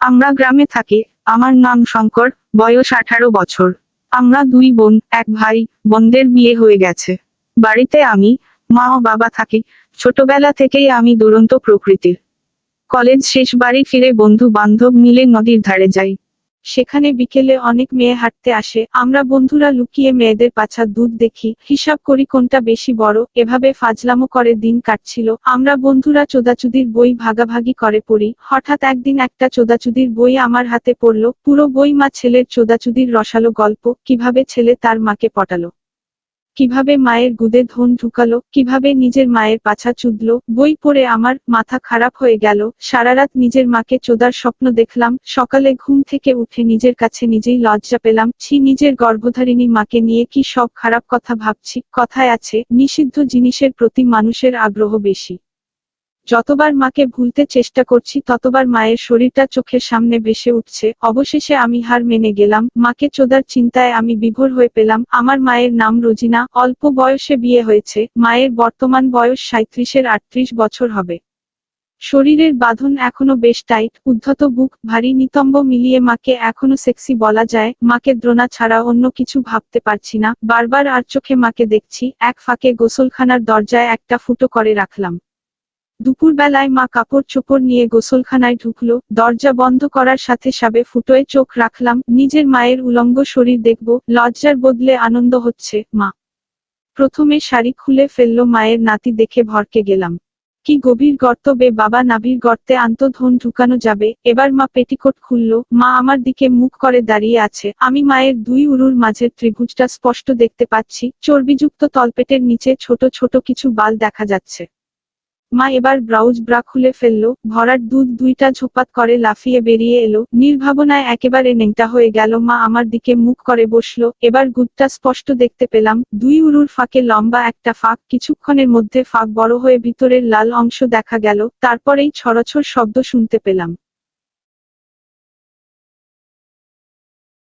আমরা গ্রামে থাকি। আমার নাম শঙ্কর, বয়স 18 বছর। আমরা দুই বোন, এক ভাই। বোনদের বিয়ে হয়ে গেছে। বাড়িতে আমি, মা ও বাবা থাকি। ছোটবেলা থেকেই আমি দুরন্ত প্রকৃতির। কলেজ শেষ বাড়ি ফিরে বন্ধু বান্ধব মিলে নদীর ধারে যাই। সেখানে বিকেলে অনেক মেয়ে হাঁটতে আসে, আমরা বন্ধুরা লুকিয়ে মেয়েদের পাছার দুধ দেখি, হিসাব করি কোনটা বেশি বড়। এভাবে ফাজলামো করে দিন কাটছিল। আমরা বন্ধুরা চোদাচুদির বই ভাগাভাগি করে পড়ি। হঠাৎ একদিন একটা চোদাচুদির বই আমার হাতে পড়ল। পুরো বই মা ছেলের চোদাচুদির রসালো গল্প, কিভাবে ছেলে তার মাকে পটালো, কিভাবে মায়ের গুদে ধন ঢুকালো, কিভাবে নিজের মায়ের পাছা চুদলো। বই পড়ে আমার মাথা খারাপ হয়ে গেল। সারারাত নিজের মাকে চোদার স্বপ্ন দেখলাম। সকালে ঘুম থেকে উঠে নিজের কাছে নিজেই লজ্জা পেলাম। ছি, নিজের গর্ভধারিণী মাকে নিয়ে কি সব খারাপ কথা ভাবছি। কথায় আছে, নিষিদ্ধ জিনিসের প্রতি মানুষের আগ্রহ বেশি। যতবার মাকে ভুলতে চেষ্টা করছি ততবার মায়ের শরীরটা চোখের সামনে ভেসে উঠছে। অবশেষে আমি হার মেনে গেলাম। মাকে চোদার চিন্তায় আমি বিভোর হয়ে পেলাম। আমার মায়ের নাম রোজিনা, অল্প বয়সে বিয়ে হয়েছে। মায়ের বর্তমান বয়স 37-এর 38 বছর হবে। শরীরের বাঁধন এখনো বেশ টাইট, উদ্ধত বুক, ভারী নিতম্ব মিলিয়ে মাকে এখনো সেক্সি বলা যায়। মাকে দ্রোণা ছাড়া অন্য কিছু ভাবতে পারছি না। বারবার আর চোখে মাকে দেখছি। এক ফাঁকে গোসলখানার দরজায় একটা ফুটো করে রাখলাম। দুপুরবেলায় মা কাপড় চোপড় নিয়ে গোসলখানায় ঢুকলো। দরজা বন্ধ করার সাথে সাথে ফুটোয় চোখ রাখলাম। নিজের মায়ের উলঙ্গ শরীর দেখব, লজ্জার বদলে আনন্দ হচ্ছে। মা প্রথমে শাড়ি খুলে ফেললো। মায়ের নাতি দেখে ভড়কে গেলাম। কি গভীর গর্ত বে বাবা, নাভির গর্তে আন্তঃধন ঢুকানো যাবে। এবার মা পেটিকোট খুললো। মা আমার দিকে মুখ করে দাঁড়িয়ে আছে। আমি মায়ের দুই উরুর মাঝের ত্রিভুজটা স্পষ্ট দেখতে পাচ্ছি। চর্বিযুক্ত তলপেটের নিচে ছোট ছোট কিছু বাল দেখা যাচ্ছে। মা এবার ব্রাউজ ব্রা খুলে ফেললো। ভরাট দুধ দুইটা ঝোপাত করে লাফিয়ে বেরিয়ে এলো। নির্ভাবনায় একেবারে ন্যাংটা হয়ে গেল। মা আমার দিকে মুখ করে বসলো। এবার গুদটা স্পষ্ট দেখতে পেলাম। দুই উরুর ফাঁকে লম্বা একটা ফাঁক। কিছুক্ষণের মধ্যে ফাঁক বড় হয়ে ভিতরের লাল অংশ দেখা গেল। তারপরেই ছড়াছড় শব্দ শুনতে পেলাম।